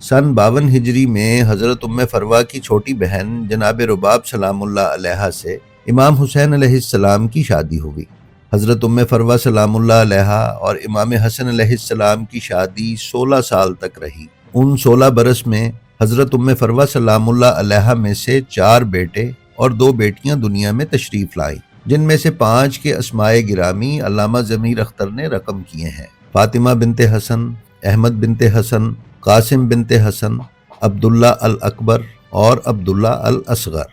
سن 52 ہجری میں حضرت ام فروا کی چھوٹی بہن جناب رباب سلام اللہ علیہ سے امام حسین علیہ السلام کی شادی ہوئی۔ حضرت ام فروا سلام اللہ علیہ اور امام حسن علیہ السلام کی شادی 16 سال تک رہی۔ ان 16 برس میں حضرت ام فروا سلام اللہ علیہ میں سے 4 بیٹے اور 2 بیٹیاں دنیا میں تشریف لائیں، جن میں سے 5 کے اسمائے گرامی علامہ ضمیر اختر نے رقم کیے ہیں: فاطمہ بنت حسن، احمد بنت حسن، قاسم بنت حسن، عبداللہ الاکبر اور عبداللہ الاصغر۔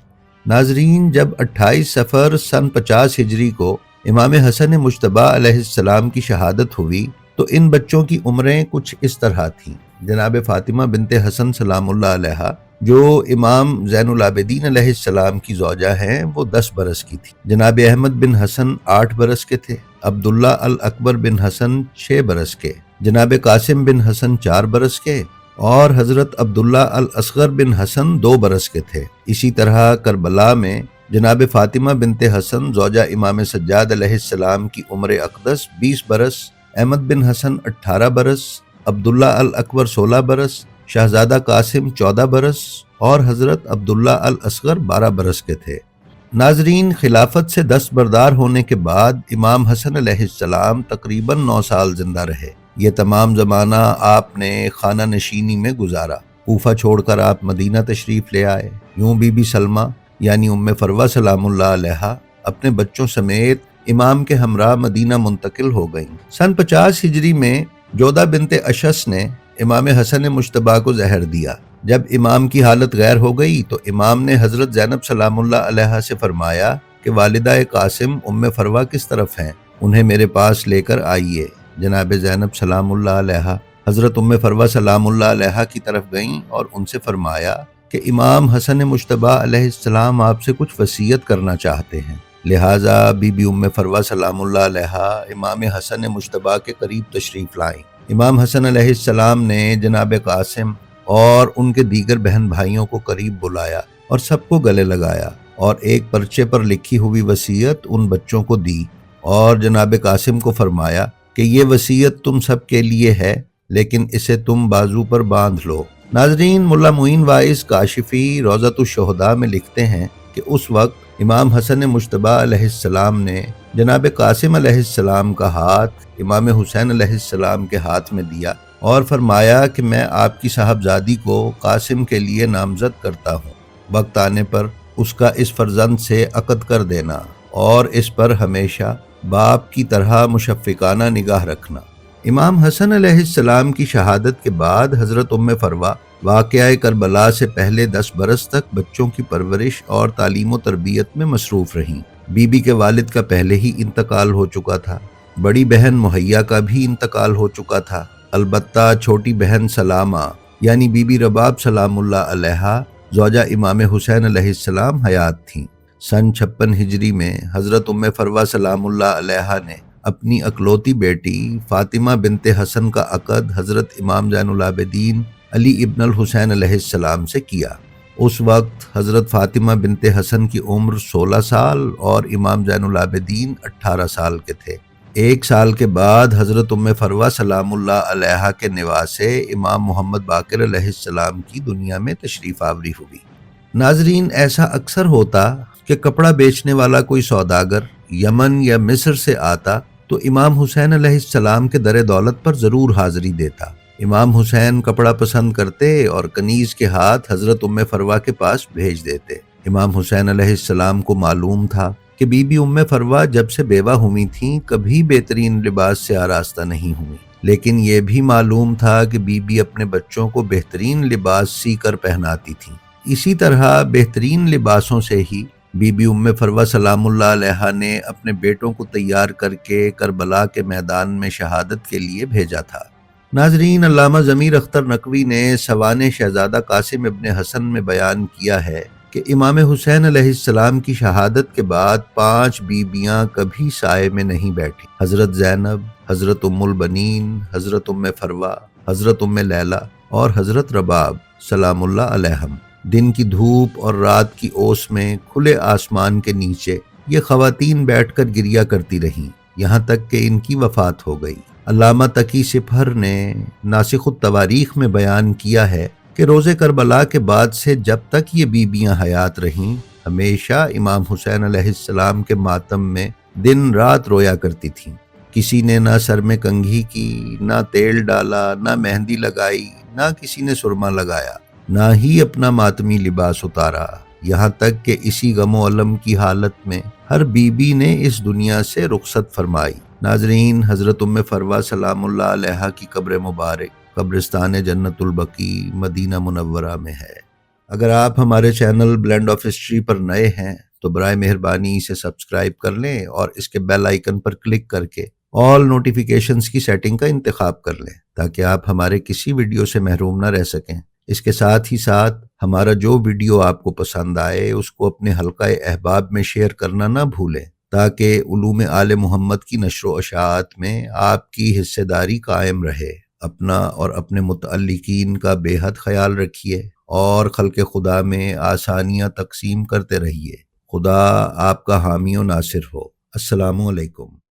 ناظرین، جب 28 صفر سن 50 ہجری کو امام حسن مجتبیٰ علیہ السلام کی شہادت ہوئی تو ان بچوں کی عمریں کچھ اس طرح تھیں۔ جناب فاطمہ بنت حسن سلام اللہ علیہ جو امام زین العابدین علیہ السلام کی زوجہ ہیں وہ 10 برس کی تھی۔ جناب احمد بن حسن 8 برس کے تھے، عبداللہ الاکبر بن حسن 6 برس کے، جناب قاسم بن حسن 4 برس کے اور حضرت عبداللہ الاصغر بن حسن 2 برس کے تھے۔ اسی طرح کربلا میں جناب فاطمہ بنت حسن زوجہ امام سجاد علیہ السلام کی عمر اقدس 20 برس، احمد بن حسن 18 برس، عبداللہ الاکبر 16 برس، شہزادہ قاسم 14 برس اور حضرت عبداللہ الاصغر 12 برس کے تھے۔ ناظرین، خلافت سے دستبردار ہونے کے بعد امام حسن علیہ السلام تقریباً 9 سال زندہ رہے۔ یہ تمام زمانہ آپ نے خانہ نشینی میں گزارا۔ کوفہ چھوڑ کر آپ مدینہ تشریف لے آئے۔ یوں بی بی سلمہ یعنی ام فروا سلام اللہ علیہ اپنے بچوں سمیت امام کے ہمراہ مدینہ منتقل ہو گئیں۔ سن 50 ہجری میں جودہ بنت اشس نے امام حسن مجتبیٰ کو زہر دیا۔ جب امام کی حالت غیر ہو گئی تو امام نے حضرت زینب سلام اللہ علیہ سے فرمایا کہ والدہ قاسم ام فروا کس طرف ہیں، انہیں میرے پاس لے کر آئیے۔ جناب زینب سلام اللہ علیہ حضرت ام فروا سلام اللہ علیہ کی طرف گئیں اور ان سے فرمایا کہ امام حسن مجتبیٰ علیہ السلام آپ سے کچھ وصیت کرنا چاہتے ہیں۔ لہٰذا بی بی ام فروا سلام اللہ علیہ امام حسن مجتبیٰ کے قریب تشریف لائیں۔ امام حسن علیہ السلام نے جناب قاسم اور ان کے دیگر بہن بھائیوں کو قریب بلایا اور سب کو گلے لگایا اور ایک پرچے پر لکھی ہوئی وصیت ان بچوں کو دی اور جناب قاسم کو فرمایا کہ یہ وصیت تم سب کے لیے ہے، لیکن اسے تم بازو پر باندھ لو۔ ناظرین، ملا معین وائز کاشفی روضۃ الشہداء میں لکھتے ہیں کہ اس وقت امام حسن مجتبیٰ علیہ السلام نے جناب قاسم علیہ السلام کا ہاتھ امام حسین علیہ السلام کے ہاتھ میں دیا اور فرمایا کہ میں آپ کی صاحبزادی کو قاسم کے لیے نامزد کرتا ہوں، وقت آنے پر اس کا اس فرزند سے عقد کر دینا اور اس پر ہمیشہ باپ کی طرح مشفقانہ نگاہ رکھنا۔ امام حسن علیہ السلام کی شہادت کے بعد حضرت ام فروا واقعہ کربلا سے پہلے 10 برس تک بچوں کی پرورش اور تعلیم و تربیت میں مصروف رہیں۔ بی بی کے والد کا پہلے ہی انتقال ہو چکا تھا، بڑی بہن مہیا کا بھی انتقال ہو چکا تھا، البتہ چھوٹی بہن سلامہ یعنی بی بی رباب سلام اللہ علیہ زوجہ امام حسین علیہ السلام حیات تھیں۔ سن 56 ہجری میں حضرت ام فروا سلام اللہ علیہ نے اپنی اکلوتی بیٹی فاطمہ بنت حسن کا عقد حضرت امام زین العابدین علی ابن الحسین علیہ السلام سے کیا۔ اس وقت حضرت فاطمہ بنت حسن کی عمر 16 سال اور امام زین العابدین 18 سال کے تھے۔ 1 سال کے بعد حضرت ام فروا سلام اللہ علیہ کے نواسے امام محمد باقر علیہ السلام کی دنیا میں تشریف آوری ہوئی۔ ناظرین، ایسا اکثر ہوتا کہ کپڑا بیچنے والا کوئی سوداگر یمن یا مصر سے آتا تو امام حسین علیہ السلام کے در دولت پر ضرور حاضری دیتا۔ امام حسین کپڑا پسند کرتے اور کنیز کے ہاتھ حضرت ام فروا کے پاس بھیج دیتے۔ امام حسین علیہ السلام کو معلوم تھا کہ بی بی ام فروا جب سے بیوہ ہوئی تھیں کبھی بہترین لباس سے آراستہ نہیں ہوئی، لیکن یہ بھی معلوم تھا کہ بی بی اپنے بچوں کو بہترین لباس سی کر پہناتی تھیں۔ اسی طرح بہترین لباسوں سے ہی بی بی ام فروا سلام اللہ علیہ نے اپنے بیٹوں کو تیار کر کے کربلا کے میدان میں شہادت کے لیے بھیجا تھا۔ ناظرین، علامہ ضمیر اختر نقوی نے سوانح شہزادہ قاسم ابن حسن میں بیان کیا ہے کہ امام حسین علیہ السلام کی شہادت کے بعد 5 بیویاں کبھی سائے میں نہیں بیٹھی: حضرت زینب، حضرت ام البنین، حضرت ام فروا، حضرت ام لیلہ اور حضرت رباب سلام اللہ علیہم۔ دن کی دھوپ اور رات کی اوس میں کھلے آسمان کے نیچے یہ خواتین بیٹھ کر گریا کرتی رہیں، یہاں تک کہ ان کی وفات ہو گئی۔ علامہ تقی سپہر نے ناسخ التواریخ میں بیان کیا ہے کہ روزے کربلا کے بعد سے جب تک یہ بیویاں حیات رہیں ہمیشہ امام حسین علیہ السلام کے ماتم میں دن رات رویا کرتی تھیں۔ کسی نے نہ سر میں کنگھی کی، نہ تیل ڈالا، نہ مہندی لگائی، نہ کسی نے سرما لگایا، نہ ہی اپنا ماتمی لباس اتارا، یہاں تک کہ اسی غم و الم کی حالت میں ہر بیوی نے اس دنیا سے رخصت فرمائی۔ ناظرین، حضرت ام فروہ سلام اللہ علیہا کی قبر مبارک قبرستان جنت البقیع مدینہ منورہ میں ہے۔ اگر آپ ہمارے چینل بلینڈ آف ہسٹری پر نئے ہیں تو برائے مہربانی اسے سبسکرائب کر لیں اور اس کے بیل آئیکن پر کلک کر کے آل نوٹیفیکیشنز کی سیٹنگ کا انتخاب کر لیں تاکہ آپ ہمارے کسی ویڈیو سے محروم نہ رہ سکیں۔ اس کے ساتھ ہی ساتھ ہمارا جو ویڈیو آپ کو پسند آئے اس کو اپنے حلقہ احباب میں شیئر کرنا نہ بھولیں تاکہ علوم آل محمد کی نشر و اشاعت میں آپ کی حصہ داری قائم رہے۔ اپنا اور اپنے متعلقین کا بے حد خیال رکھیے اور خلق خدا میں آسانیاں تقسیم کرتے رہیے۔ خدا آپ کا حامی و ناصر ہو۔ السلام علیکم۔